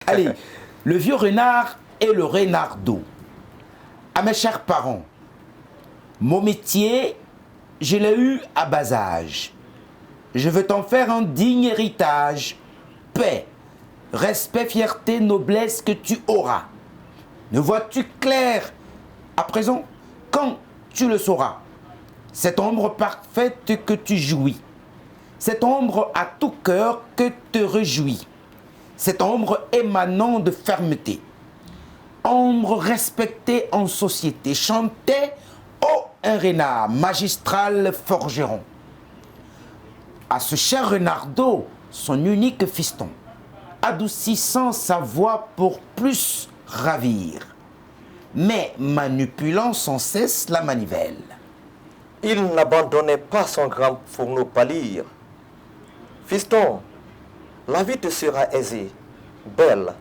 Allez, le vieux renard et le renardeau. À mes chers parents, mon métier, je l'ai eu à bas âge. Je veux t'en faire un digne héritage. Paix, respect, fierté, noblesse que tu auras. Ne vois-tu clair à présent quand tu le sauras? Cette ombre parfaite que tu jouis, cette ombre à tout cœur que te réjouis, cette ombre émanant de fermeté, ombre respectée en société, chantait ô un renard magistral forgeron. À ce cher renardeau, son unique fiston, adoucissant sa voix pour plus ravir, mais manipulant sans cesse la manivelle. Il n'abandonnait pas son grand fourneau pâlir. Fiston, la vie te sera aisée, belle.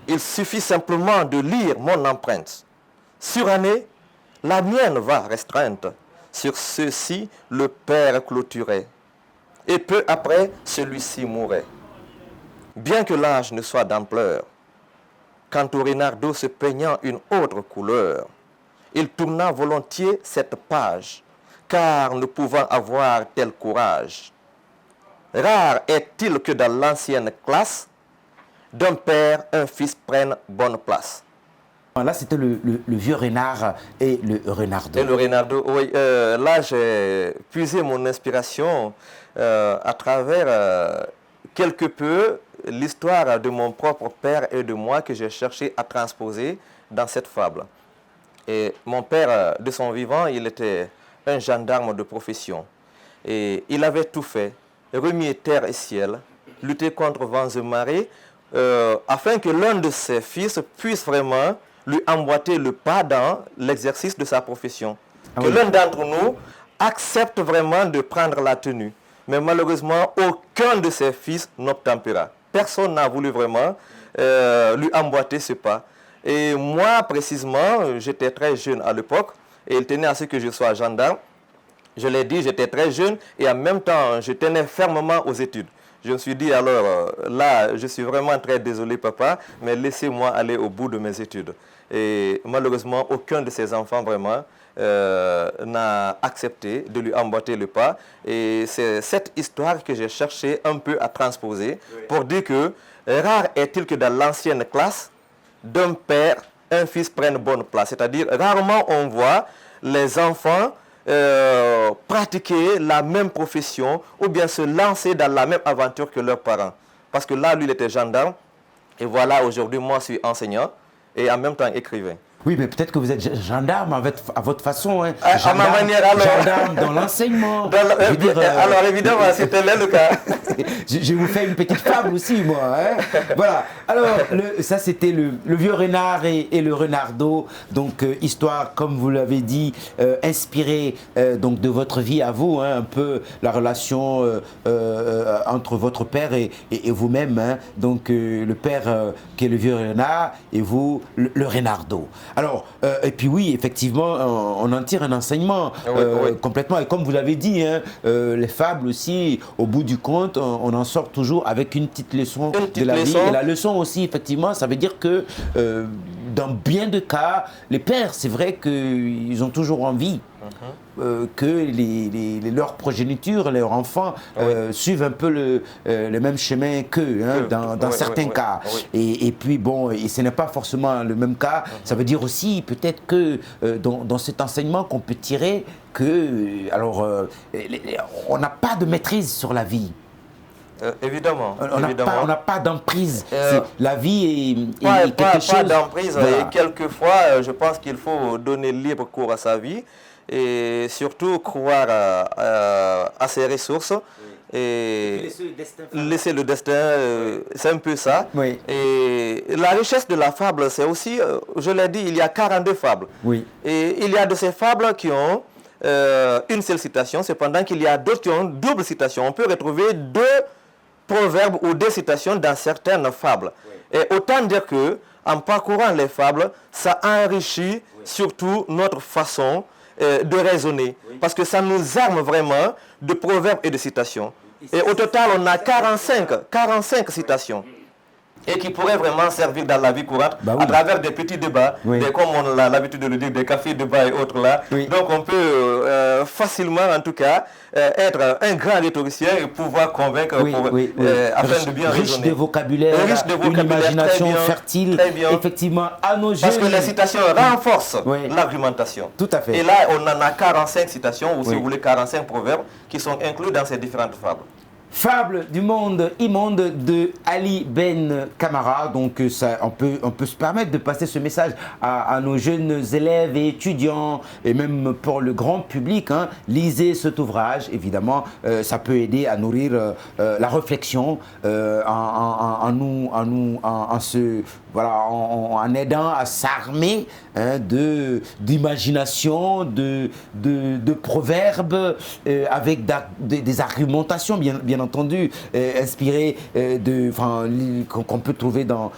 Il suffit simplement de lire mon empreinte. Surannée, la mienne va restreinte. Sur ceux-ci, le père clôturait. Et peu après, celui-ci mourait. Bien que l'âge ne soit d'ampleur, quant au renardeau se peignant une autre couleur, il tourna volontiers cette page, car ne pouvant avoir tel courage. Rare est-il que dans l'ancienne classe, d'un père, un fils prenne bonne place. Là, c'était le vieux renard et le renardeau. Et le renardeau, oui. Là, j'ai puisé mon inspiration à travers quelque peu l'histoire de mon propre père et de moi que j'ai cherché à transposer dans cette fable. Et mon père, de son vivant, il était un gendarme de profession. Et il avait tout fait, remuer terre et ciel, lutter contre vents et marées, afin que l'un de ses fils puisse vraiment lui emboîter le pas dans l'exercice de sa profession. Que l'un d'entre nous accepte vraiment de prendre la tenue. Mais malheureusement, aucun de ses fils n'obtempéra. Personne n'a voulu vraiment lui emboîter ce pas. Et moi, précisément, j'étais très jeune à l'époque, et il tenait à ce que je sois gendarme. Je l'ai dit, j'étais très jeune, et en même temps, je tenais fermement aux études. Je me suis dit, alors, là, je suis vraiment très désolé, papa, mais laissez-moi aller au bout de mes études. Et malheureusement, aucun de ses enfants, vraiment, n'a accepté de lui emboîter le pas. Et c'est cette histoire que j'ai cherché un peu à transposer pour dire que rare est-il que dans l'ancienne classe, d'un père, un fils prenne bonne place. C'est-à-dire, rarement on voit les enfants pratiquer la même profession ou bien se lancer dans la même aventure que leurs parents. Parce que là, lui, il était gendarme. Et voilà, aujourd'hui, moi, je suis enseignant et en même temps écrivain. Oui, mais peut-être que vous êtes gendarme à votre façon. Hein. À ma manière, alors. Gendarme dans l'enseignement. Alors, évidemment, c'était là le cas. Je vous fais une petite fable aussi, moi. Hein. Voilà. Alors, ça, c'était le vieux renard et le renardeau. Donc, histoire, comme vous l'avez dit, inspirée donc de votre vie à vous. Hein, un peu la relation entre votre père et vous-même. Hein. Donc, le père qui est le vieux renard et vous, le renardeau. Alors, et puis oui, effectivement, on en tire un enseignement complètement. Et comme vous l'avez dit, hein, les fables aussi, au bout du compte, on en sort toujours avec une petite leçon de la vie. Et la leçon aussi, effectivement, ça veut dire que dans bien de cas, les pères, c'est vrai qu'ils ont toujours envie que leurs progénitures, leurs enfants suivent un peu le même chemin qu'eux, hein, dans certains cas. Et puis bon, et ce n'est pas forcément le même cas. Ça veut dire aussi peut-être que dans cet enseignement qu'on peut tirer que, alors, on n'a pas de maîtrise sur la vie. Évidemment. On n'a pas d'emprise. La vie est quelque chose... Pas d'emprise. Voilà. Et quelquefois, je pense qu'il faut donner libre cours à sa vie et surtout croire à ses ressources. Et laisser le destin, c'est un peu ça. Oui. Et la richesse de la fable, c'est aussi, je l'ai dit, il y a 42 fables. Oui. Et il y a de ces fables qui ont une seule citation, cependant qu'il y a d'autres qui ont double citation. On peut retrouver deux proverbes ou deux citations dans certaines fables. Oui. Et autant dire que, en parcourant les fables, ça enrichit surtout notre façon de raisonner. Oui. Parce que ça nous arme vraiment de proverbes et de citations. Et au total, on a 45 citations. et qui pourrait vraiment servir dans la vie courante à travers des petits débats, comme on a l'habitude de le dire, des cafés débats et autres là. Donc on peut facilement en tout cas être un grand rhétoricien et pouvoir convaincre afin de bien riche raisonner. De vocabulaire, une imagination fertile, effectivement, à nos jeunes. Parce que les citations renforcent l'argumentation. Tout à fait. Et là, on en a 45 citations, ou si vous voulez 45 proverbes, qui sont inclus dans ces différentes fables. Fable du monde immonde de Ali Ben Camara. Donc ça, on peut se permettre de passer ce message à nos jeunes élèves et étudiants et même pour le grand public. Hein. Lisez cet ouvrage, évidemment, ça peut aider à nourrir la réflexion en aidant à s'armer d'imagination, de proverbes avec des argumentations bien entendu, inspiré qu'on peut trouver dans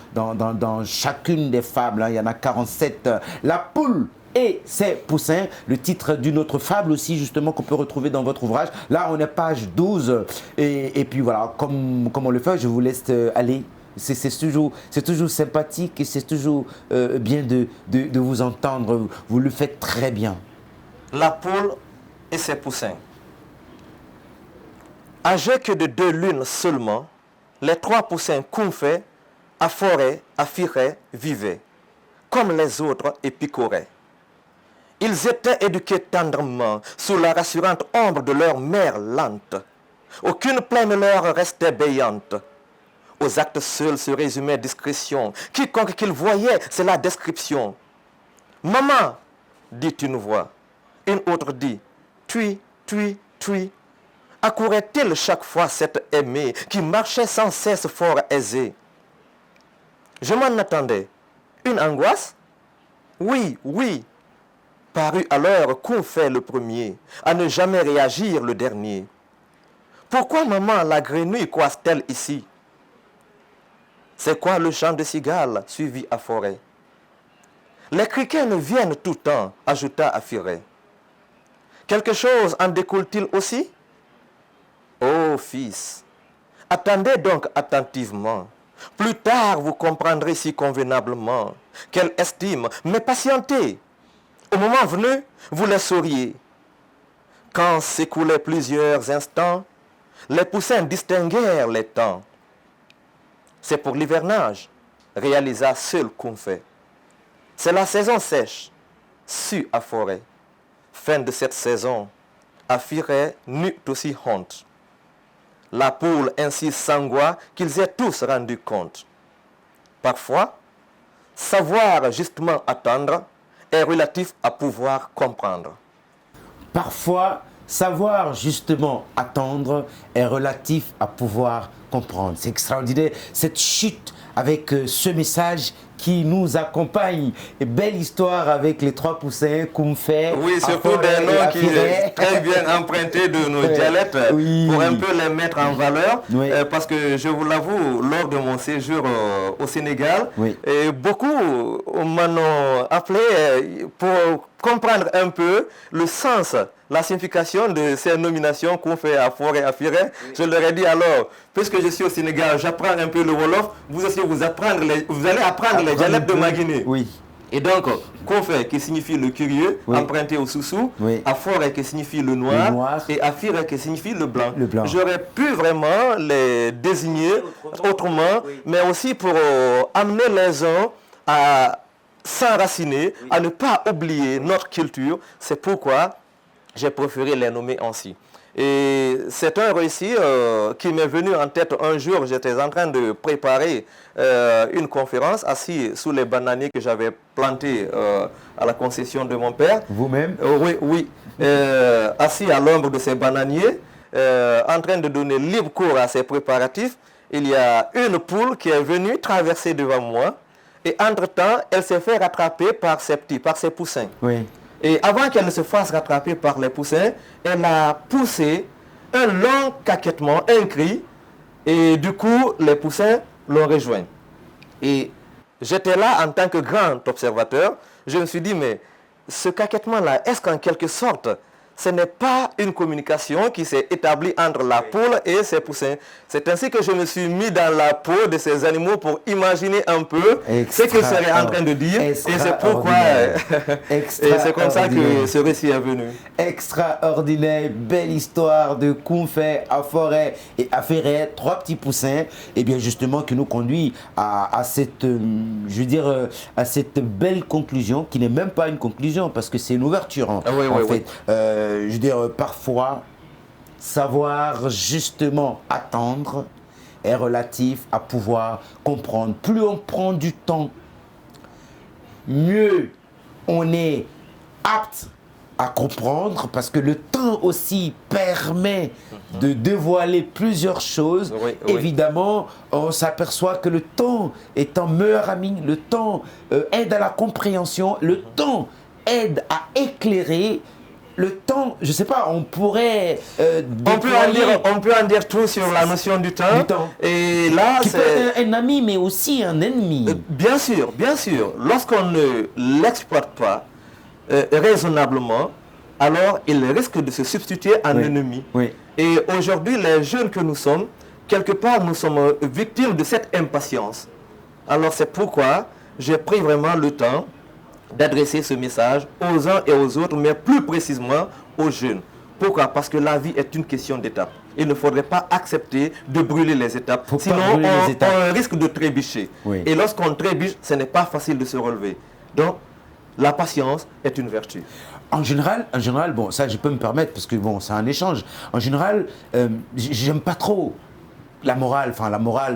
chacune des fables. Hein. Il y en a 47. La poule et ses poussins, le titre d'une autre fable aussi justement qu'on peut retrouver dans votre ouvrage. Là, on est page 12. Et puis voilà, comme on le fait, je vous laisse aller. C'est toujours sympathique et c'est toujours bien de vous entendre. Vous le faites très bien. La poule et ses poussins. Âgés que de 2 lunes seulement, les 3 poussins confés, afforaient, affiraient, vivaient, comme les autres et picoraient. Ils étaient éduqués tendrement sous la rassurante ombre de leur mère lente. Aucune plaie ne leur restait béante. Aux actes seuls se résumait discrétion. Quiconque qu'ils voyaient, c'est la description. Maman, dit une voix. Une autre dit, tui, tui, tui. Accourait-il chaque fois cette aimée qui marchait sans cesse fort aisée? Je m'en attendais. Une angoisse? Oui, oui. Parut alors qu'on fait le premier, à ne jamais réagir le dernier. Pourquoi maman la grenouille coisse-t-elle ici? C'est quoi le chant de cigale suivi à forêt? Les criquets ne viennent tout temps, ajouta Affiret. Quelque chose en découle-t-il aussi? Ô fils, attendez donc attentivement. Plus tard, vous comprendrez si convenablement. Quelle estime, mais patientez. Au moment venu, vous les sauriez. Quand s'écoulaient plusieurs instants, les poussins distinguèrent les temps. C'est pour l'hivernage, réalisa seul qu'on fait. C'est la saison sèche, sue à forêt. Fin de cette saison, Affiret n'eut aussi honte. La poule ainsi s'angoisse qu'ils aient tous rendu compte. Parfois, savoir justement attendre est relatif à pouvoir comprendre. Parfois, savoir justement attendre est relatif à pouvoir comprendre. C'est extraordinaire, cette chute avec ce message qui nous accompagne. Et belle histoire avec les 3 poussins qu'on fait. Oui, surtout des noms qui sont très bien empruntés de nos dialectes pour un peu les mettre en valeur. Parce que je vous l'avoue, lors de mon séjour au Sénégal, et beaucoup m'ont appelé pour comprendre un peu le sens, la signification de ces nominations qu'on fait à Forêt, à Firet. Je leur ai dit alors, puisque je suis au Sénégal, j'apprends un peu le Wolof, vous aussi vous allez apprendre les dialectes de ma Guinée. Oui. Et donc, Kofé qui signifie le curieux, emprunté au Soussou, Aforé qui signifie le noir, et Afire qui signifie le blanc. J'aurais pu vraiment les désigner autrement, mais aussi pour amener les uns à s'enraciner, à ne pas oublier notre culture. C'est pourquoi j'ai préféré les nommer ainsi. Et c'est un récit qui m'est venu en tête un jour. J'étais en train de préparer une conférence assis sous les bananiers que j'avais plantés à la concession de mon père. Vous-même? Oui. Assis à l'ombre de ces bananiers, en train de donner libre cours à ces préparatifs, il y a une poule qui est venue traverser devant moi. Et entre-temps, elle s'est fait rattraper par ses poussins. Oui. Et avant qu'elle ne se fasse rattraper par les poussins, elle a poussé un long caquettement, un cri. Et du coup, les poussins l'ont rejoint. Et j'étais là en tant que grand observateur. Je me suis dit, mais ce caquettement-là, est-ce qu'en quelque sorte, ce n'est pas une communication qui s'est établie entre la poule et ses poussins. C'est ainsi que je me suis mis dans la peau de ces animaux pour imaginer un peu ce qu'ils seraient en train de dire. Et c'est pourquoi, et c'est comme ça que ce récit est venu. Extraordinaire, belle histoire de Koumfé à Forêt et à Ferret, 3 petits poussins, et bien justement qui nous conduit à cette, je veux dire, à cette belle conclusion, qui n'est même pas une conclusion, parce que c'est une ouverture en fait. Je veux dire, parfois, savoir justement attendre est relatif à pouvoir comprendre. Plus on prend du temps, mieux on est apte à comprendre, parce que le temps aussi permet de dévoiler plusieurs choses. Évidemment, on s'aperçoit que le temps est un meilleur ami, le temps aide à la compréhension, le temps aide à éclairer. Le temps, je ne sais pas, on pourrait on peut en dire tout sur la notion du temps. Et là, qui peut être un ami, mais aussi un ennemi. Bien sûr, bien sûr. Lorsqu'on ne l'exploite pas raisonnablement, alors il risque de se substituer à un ennemi. Et aujourd'hui, les jeunes que nous sommes, quelque part, nous sommes victimes de cette impatience. Alors c'est pourquoi j'ai pris vraiment le temps d'adresser ce message aux uns et aux autres, mais plus précisément aux jeunes. Pourquoi? Parce que la vie est une question d'étapes. Il ne faudrait pas accepter de brûler les étapes. Sinon, on risque de trébucher. Et lorsqu'on trébuche, ce n'est pas facile de se relever. Donc, la patience est une vertu. En général, bon, ça je peux me permettre, parce que bon, c'est un échange. En général, j'aime pas trop la morale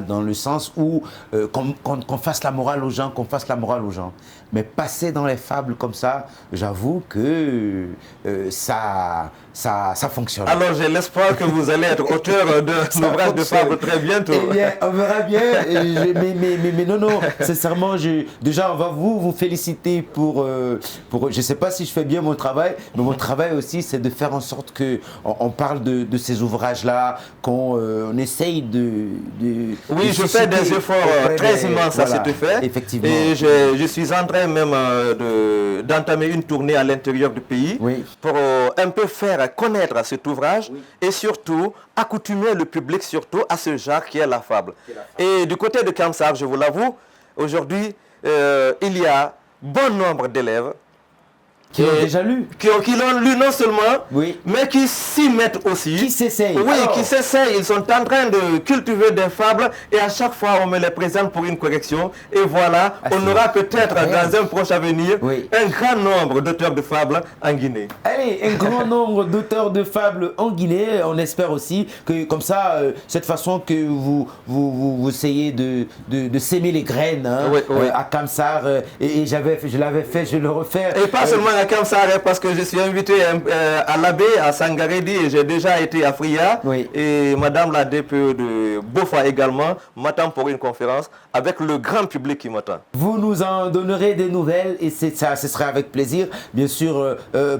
dans le sens où qu'on fasse la morale aux gens, Mais passer dans les fables comme ça, j'avoue que ça fonctionne. Alors j'ai l'espoir que vous allez être auteur d'un ouvrage de fables très bientôt. Eh bien, on verra bien. Mais non, sincèrement, déjà on va vous féliciter pour je ne sais pas si je fais bien mon travail, mais mon travail aussi, c'est de faire en sorte qu'on parle de ces ouvrages-là, qu'on essaye de oui, je fais des efforts très immenses à cet effet. Effectivement. Et je suis en train même d'entamer une tournée à l'intérieur du pays pour un peu faire connaître cet ouvrage et surtout accoutumer le public surtout à ce genre qui est la fable. Et du côté de Kamsar, je vous l'avoue, aujourd'hui, il y a bon nombre d'élèves qui l'ont déjà lu. Qui l'ont lu non seulement, mais qui s'y mettent aussi. Qui s'essayent. Oui, qui s'essayent. Ils sont en train de cultiver des fables et à chaque fois on me les présente pour une correction. Et voilà, on aura peut-être dans un proche avenir un grand nombre d'auteurs de fables en Guinée. Allez, un grand nombre d'auteurs de fables en Guinée. On espère aussi que comme ça, cette façon que vous essayez de s'aimer les graines à Kamsar, et je l'avais fait, je le refais. Et pas seulement à Kamsar, parce que je suis invité à l'abbé, à Sangaredi, et j'ai déjà été à Fria. Et madame la DPE de Bofa également m'attend pour une conférence avec le grand public qui m'attend. Vous nous en donnerez des nouvelles et ce serait avec plaisir, bien sûr,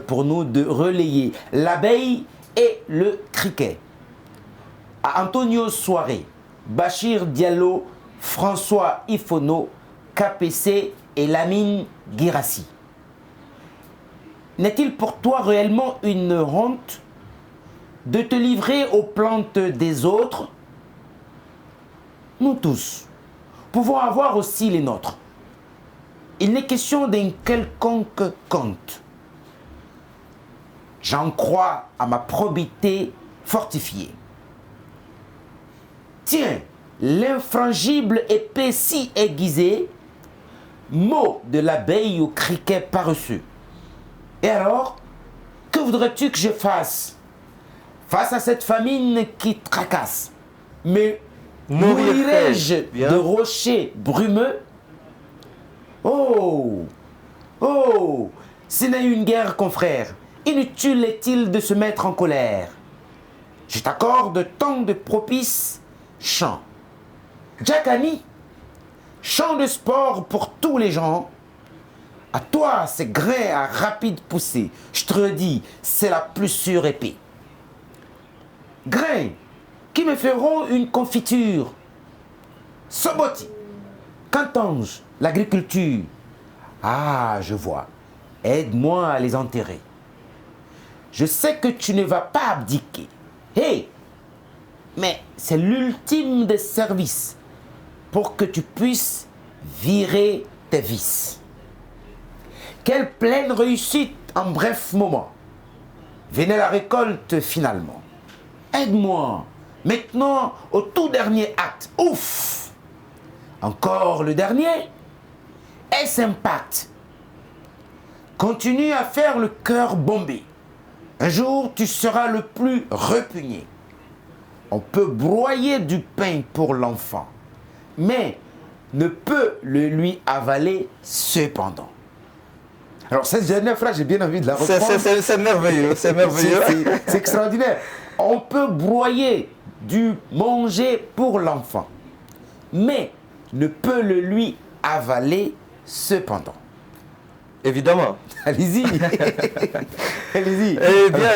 pour nous de relayer l'abeille et le criquet. À Antonio Soiré, Bachir Diallo, François Ifono, KPC et Lamine Girassi. N'est-il pour toi réellement une honte de te livrer aux plantes des autres? Nous tous pouvons avoir aussi les nôtres. Il n'est question d'un quelconque conte. J'en crois à ma probité fortifiée. Tiens, l'infrangible épée si aiguisée, mot de l'abeille au criquet paresseux. Et alors, que voudrais-tu que je fasse face à cette famine qui tracasse? Mais mourirais-je de rochers brumeux? Oh, ce n'est une guerre, confrère. Inutile est-il de se mettre en colère. Je t'accorde tant de propices chants. Djakani, chant de sport pour tous les gens. À toi, ces grains à rapide poussée, je te le dis, c'est la plus sûre épée. Grains qui me feront une confiture. Soboti, qu'entends-je? L'agriculture. Ah, je vois. Aide-moi à les enterrer. je sais que tu ne vas pas abdiquer. Hé, mais c'est l'ultime des services pour que tu puisses virer tes vices. Quelle pleine réussite en bref moment. Venait la récolte finalement. Aide-moi maintenant au tout dernier acte. Ouf! Encore le dernier. Est-ce impact? Continue à faire le cœur bombé. Un jour, tu seras le plus repugné. On peut broyer du pain pour l'enfant, mais ne peut le lui avaler cependant. Alors, cette dernière phrase, j'ai bien envie de la reprendre. C'est merveilleux, c'est merveilleux. C'est extraordinaire. On peut broyer du manger pour l'enfant, mais ne peut le lui avaler cependant. Évidemment. Allez-y. Allez-y. Eh bien,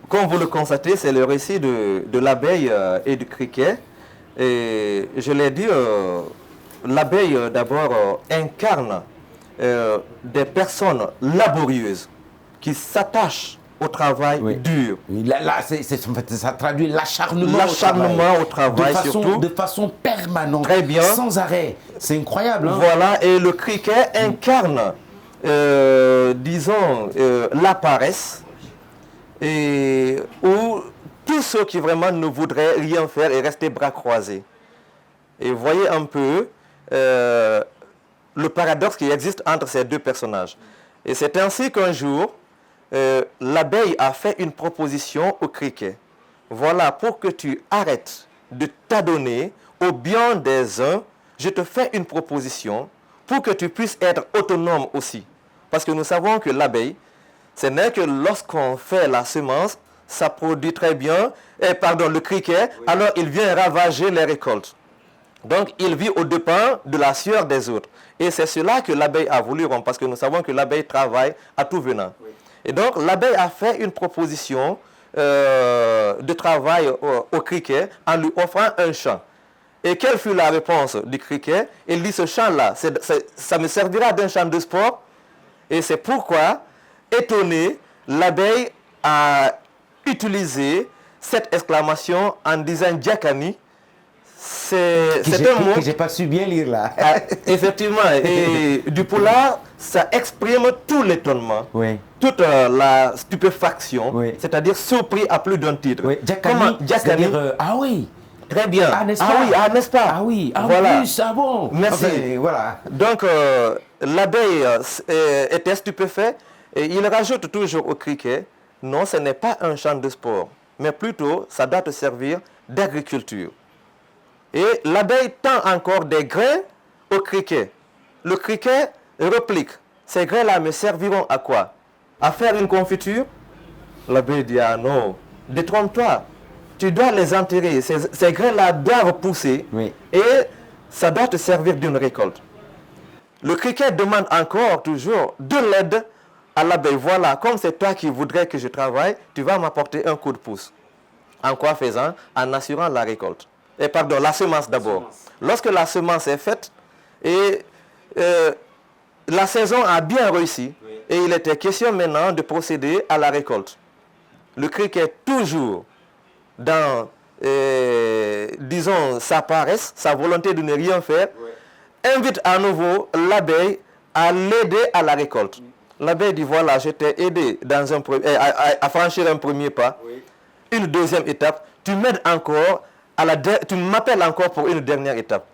comme vous le constatez, c'est le récit de l'abeille et du criquet. Et je l'ai dit, l'abeille d'abord incarne des personnes laborieuses qui s'attachent au travail dur. Là, ça traduit l'acharnement au travail, de façon permanente, très bien, sans arrêt. C'est incroyable. Hein? Voilà, et le criquet incarne, disons, la paresse, et où tous ceux qui vraiment ne voudraient rien faire et rester bras croisés. Et voyez un peu le paradoxe qui existe entre ces deux personnages. Et c'est ainsi qu'un jour, l'abeille a fait une proposition au criquet. Voilà, pour que tu arrêtes de t'adonner au bien des uns, je te fais une proposition pour que tu puisses être autonome aussi. Parce que nous savons que l'abeille, ce n'est que lorsqu'on fait la semence, ça produit très bien, le criquet, alors il vient ravager les récoltes. Donc il vit aux dépens de la sueur des autres. Et c'est cela que l'abeille a voulu rompre, parce que nous savons que l'abeille travaille à tout venant. Oui. Et donc l'abeille a fait une proposition de travail au criquet en lui offrant un champ. Et quelle fut la réponse du criquet? Il dit, ce champ-là, ça me servira d'un champ de sport. Et c'est pourquoi, étonné, l'abeille a utilisé cette exclamation en disant Djakani. C'est un mot que j'ai pas su bien lire là. Effectivement, et du polar, ça exprime tout l'étonnement, oui, toute la stupéfaction, oui, c'est-à-dire surpris à plus d'un titre. Oui. Djakani, ah oui. Très bien. Ah, n'est-ce pas? N'est-ce pas? Ah oui, voilà. Plus, ah bon. Merci. Enfin, voilà. Donc, l'abeille était stupéfait et il rajoute toujours au criquet, non, ce n'est pas un champ de sport, mais plutôt, ça doit te servir d'agriculture. Et l'abeille tend encore des grains au criquet. Le criquet réplique, ces grains-là me serviront à quoi? À faire une confiture? L'abeille dit, ah non, détrompe-toi. Tu dois les enterrer. Ces grains-là doivent pousser, oui, et ça doit te servir d'une récolte. Le criquet demande encore toujours de l'aide à l'abeille. Voilà, comme c'est toi qui voudrais que je travaille, tu vas m'apporter un coup de pouce. En quoi faisant? En assurant la récolte. La semence d'abord. Lorsque la semence est faite et la saison a bien réussi, oui, et il était question maintenant de procéder à la récolte. Le criquet, toujours dans, disons, sa paresse, sa volonté de ne rien faire, oui, invite à nouveau l'abeille à l'aider à la récolte. Oui. L'abeille dit, voilà, je t'ai aidé dans à franchir un premier pas, oui, une deuxième étape, tu m'aides encore, tu m'appelles encore pour une dernière étape.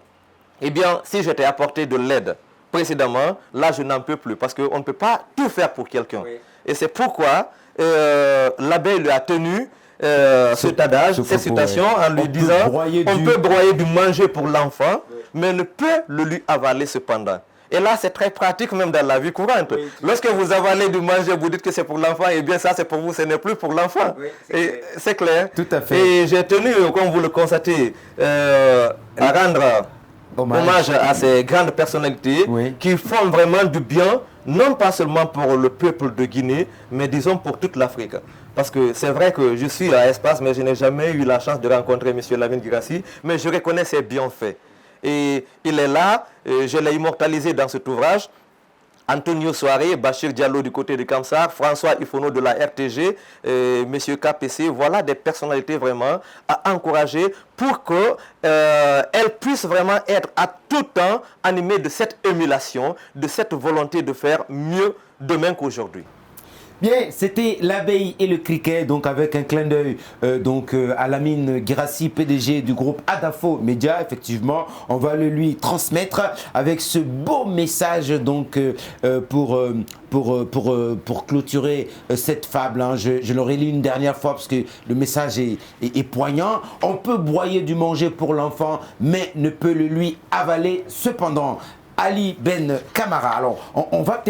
Eh bien, si je t'ai apporté de l'aide précédemment, là, je n'en peux plus, parce qu'on ne peut pas tout faire pour quelqu'un. Oui. Et c'est pourquoi l'abeille lui a tenu cet adage, cette citation, en lui disant, on peut broyer du manger pour l'enfant, oui, mais ne peut le lui avaler cependant. Et là, c'est très pratique même dans la vie courante. Oui, lorsque vous avalez du manger, vous dites que c'est pour l'enfant, et bien ça, c'est pour vous, ce n'est plus pour l'enfant. Oui, c'est clair. Tout à fait. Et j'ai tenu, comme vous le constatez, à rendre hommage à ces grandes personnalités, oui, qui font vraiment du bien, non pas seulement pour le peuple de Guinée, mais disons pour toute l'Afrique. Parce que c'est vrai que je suis à Espace, mais je n'ai jamais eu la chance de rencontrer M. Lamine Guirassy, mais je reconnais ses bienfaits. Et il est là, je l'ai immortalisé dans cet ouvrage, Antonio Soare, Bachir Diallo du côté de Kamsar, François Ifono de la RTG, Monsieur KPC, voilà des personnalités vraiment à encourager pour qu'elles puissent vraiment être à tout temps animées de cette émulation, de cette volonté de faire mieux demain qu'aujourd'hui. Bien, c'était l'abeille et le criquet, donc avec un clin d'œil à Lamine Girassi, PDG du groupe Adafo Média. Effectivement, on va le lui transmettre avec ce beau message donc pour clôturer cette fable. Hein. Je l'aurais lu une dernière fois parce que le message est poignant. On peut broyer du manger pour l'enfant, mais ne peut le lui avaler cependant. Ali Ben Camara. Alors, on va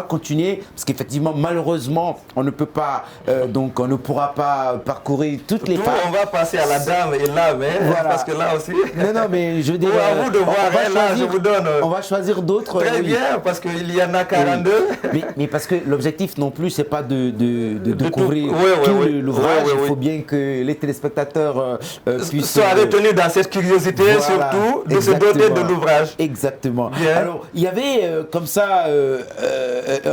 continuer parce qu'effectivement, malheureusement, on ne peut pas, on ne pourra pas parcourir toutes les femmes. On va passer à la dame et là, mais voilà. Parce que là aussi. Non, mais je veux dire. À vous de voir, là, je vous donne. On va choisir d'autres. Très bien, parce qu'il y en a 42. Mais parce que l'objectif non plus, c'est pas de couvrir tout l'ouvrage. Il faut bien que les téléspectateurs puissent. Soient retenus dans cette curiosité, voilà, surtout, de se doter de l'ouvrage. Exactement. Bien. Alors, il y avait comme ça,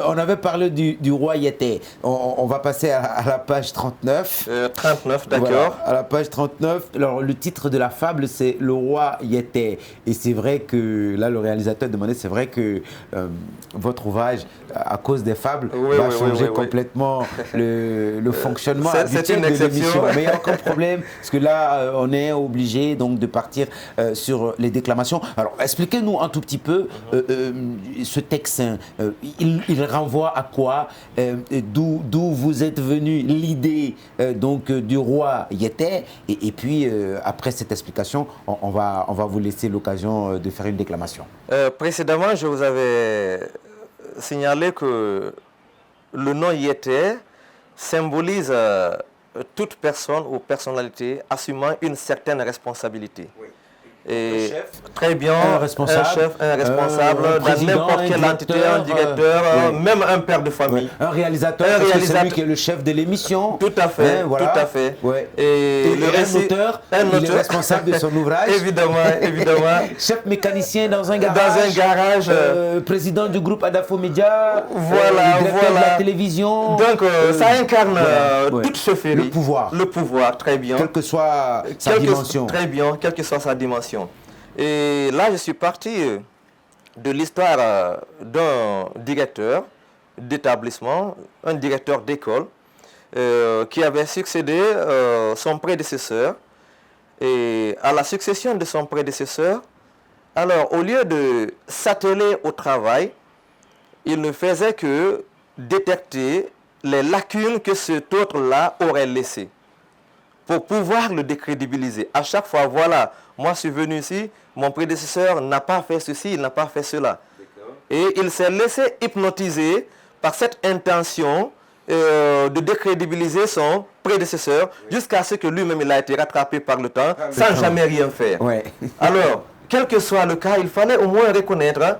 on avait parlé du roi Yété. On va passer à la page 39. 39, d'accord. Voilà, à la page 39. Alors, le titre de la fable, c'est Le roi Yété. Et c'est vrai que, là, le réalisateur demandait, c'est vrai que votre ouvrage, à cause des fables, va changer complètement le fonctionnement habituel de l'émission. Mais il n'y a aucun problème, parce que là, on est obligé donc de partir sur les déclamations. Alors, expliquez-nous un tout petit peu ce texte, il renvoie à quoi, d'où vous êtes venu l'idée du roi Yété, et puis après cette explication, on va vous laisser l'occasion de faire une déclamation. Précédemment, je vous avais signalé que le nom Yété symbolise toute personne ou personnalité assumant une certaine responsabilité. Oui. Et chef, très bien, un responsable, dans n'importe quelle entité, un directeur, même un père de famille. Un réalisateur, c'est celui qui est le chef de l'émission. Tout à fait, voilà. tout à fait. Ouais. Et un auteur, il est responsable de son ouvrage. Évidemment. Chef mécanicien dans un garage. Président du groupe Adafo Média. Directeur de la télévision. Donc, ça incarne toute chefferie. Le pouvoir, très bien. Quelle que soit sa dimension. Très bien, quelle que soit sa dimension. Et là, je suis parti de l'histoire d'un directeur d'établissement, un directeur d'école, qui avait succédé son prédécesseur. Et à la succession de son prédécesseur, alors au lieu de s'atteler au travail, il ne faisait que détecter les lacunes que cet autre-là aurait laissées pour pouvoir le décrédibiliser. À chaque fois, voilà, moi je suis venu ici, mon prédécesseur n'a pas fait ceci, il n'a pas fait cela. Et il s'est laissé hypnotiser par cette intention de décrédibiliser son prédécesseur jusqu'à ce que lui-même il a été rattrapé par le temps sans jamais rien faire. Ouais. Alors, quel que soit le cas, il fallait au moins reconnaître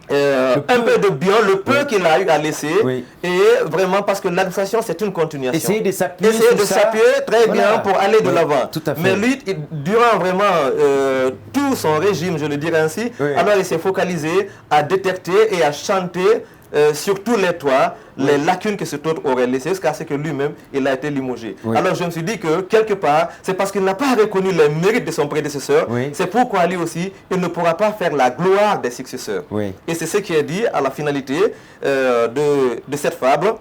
un peu de bien, le peu qu'il a eu à laisser, et vraiment parce que l'administration c'est une continuation. Essayer de s'appuyer très bien pour aller de l'avant. Mais lui, durant vraiment tout son régime, je le dirais ainsi, alors il s'est focalisé à détecter et à chanter sur tous les toits les lacunes que cet autre aurait laissées jusqu'à ce que lui-même il a été limogé. Alors je me suis dit que quelque part c'est parce qu'il n'a pas reconnu les mérites de son prédécesseur, c'est pourquoi lui aussi il ne pourra pas faire la gloire des successeurs. Et c'est ce qui est dit à la finalité de cette fable: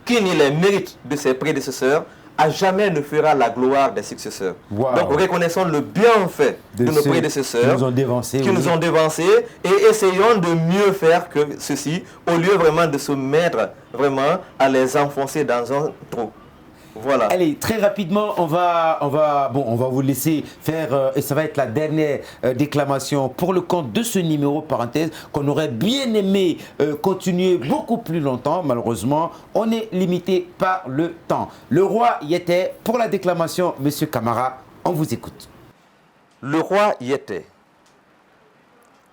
qui nie les mérites de ses prédécesseurs à jamais ne fera la gloire des successeurs. Donc reconnaissons le bienfait de nos prédécesseurs qui nous ont dévancés, et essayons de mieux faire que ceci, au lieu vraiment de se mettre vraiment à les enfoncer dans un trou. Voilà. Allez, très rapidement, on va vous laisser faire, et ça va être la dernière déclamation pour le compte de ce numéro, parenthèse, qu'on aurait bien aimé continuer beaucoup plus longtemps. Malheureusement, on est limité par le temps. Le roi Yété, pour la déclamation, Monsieur Camara, on vous écoute. Le roi Yété.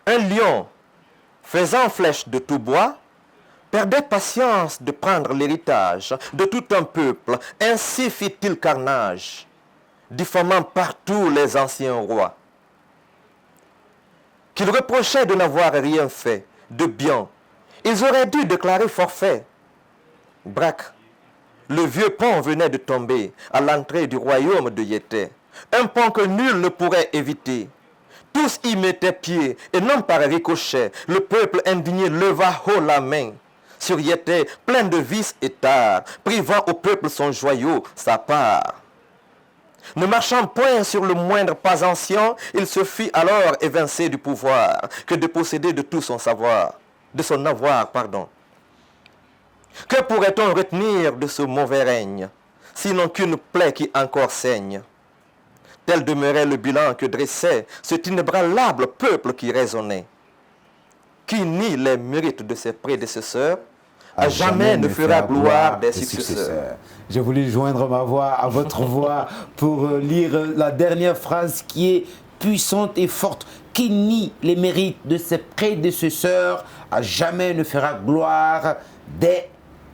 Un lion faisant flèche de tout bois perdait patience de prendre l'héritage de tout un peuple, ainsi fit-il carnage, diffamant partout les anciens rois, qu'il reprochait de n'avoir rien fait de bien, Ils auraient dû déclarer forfait. Braque. Le vieux pont venait de tomber à l'entrée du royaume de Yété. Un pont que nul ne pourrait éviter. Tous y mettaient pied, et non par ricochet, le peuple indigné leva haut la main. Sur Yété, plein de vices et tares, privant au peuple son joyau, sa part. Ne marchant point sur le moindre pas ancien, il se fit alors évincer du pouvoir, que de posséder de tout son savoir, de son avoir, pardon. Que pourrait-on retenir de ce mauvais règne, sinon qu'une plaie qui encore saigne? Tel demeurait le bilan que dressait cet inébranlable peuple qui raisonnait. Qui nie les mérites de ses prédécesseurs, à jamais ne fera gloire des successeurs. J'ai voulu joindre ma voix à votre voix pour lire la dernière phrase qui est puissante et forte. Qui nie les mérites de ses prédécesseurs, à jamais ne fera gloire des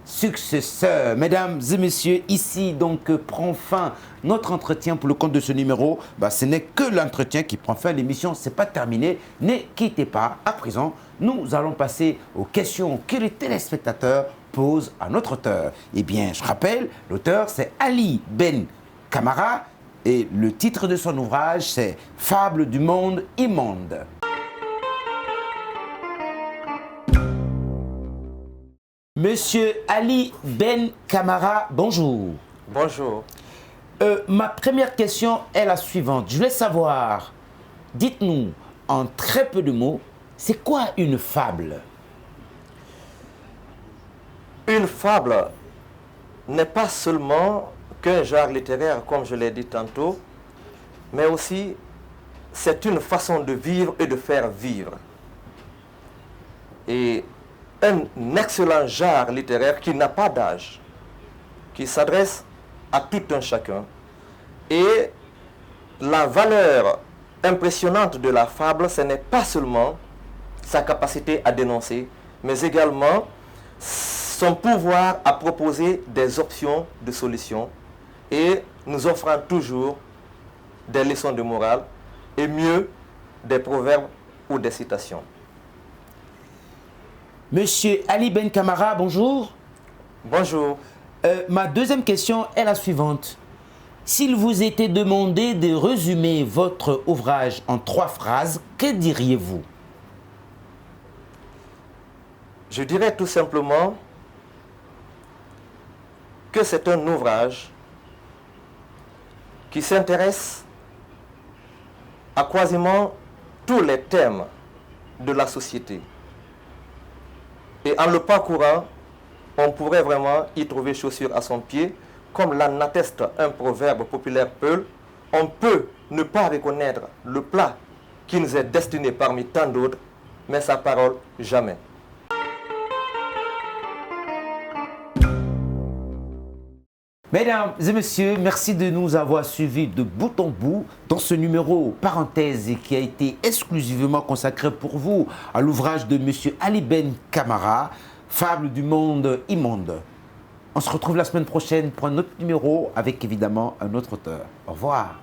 successeurs. Mesdames et messieurs, ici donc prend fin notre entretien pour le compte de ce numéro. Ce n'est que l'entretien qui prend fin. L'émission, ce n'est pas terminé. Ne quittez pas. À présent, nous allons passer aux questions que les téléspectateurs posent à notre auteur. Eh bien, je rappelle, l'auteur, c'est Ali Ben Camara et le titre de son ouvrage, c'est Fables du monde immonde. Monsieur Ali Ben Camara, bonjour. Bonjour. Ma première question est la suivante. Je voulais savoir, dites-nous en très peu de mots, c'est quoi une fable? Une fable n'est pas seulement qu'un genre littéraire, comme je l'ai dit tantôt, mais aussi c'est une façon de vivre et de faire vivre. Et un excellent genre littéraire qui n'a pas d'âge, qui s'adresse à tout un chacun. Et la valeur impressionnante de la fable, ce n'est pas seulement sa capacité à dénoncer, mais également son pouvoir à proposer des options de solutions et nous offrant toujours des leçons de morale et mieux des proverbes ou des citations. Monsieur Ali Ben Camara, bonjour. Bonjour. Ma deuxième question est la suivante. S'il vous était demandé de résumer votre ouvrage en 3 phrases, que diriez-vous? Je dirais tout simplement que c'est un ouvrage qui s'intéresse à quasiment tous les thèmes de la société. Et en le parcourant, on pourrait vraiment y trouver chaussure à son pied. Comme l'en atteste un proverbe populaire peul, on peut ne pas reconnaître le plat qui nous est destiné parmi tant d'autres, mais sa parole jamais. Mesdames et messieurs, merci de nous avoir suivis de bout en bout dans ce numéro parenthèse qui a été exclusivement consacré pour vous à l'ouvrage de monsieur Ali Ben Camara, Fables du monde immonde. On se retrouve la semaine prochaine pour un autre numéro avec évidemment un autre auteur. Au revoir.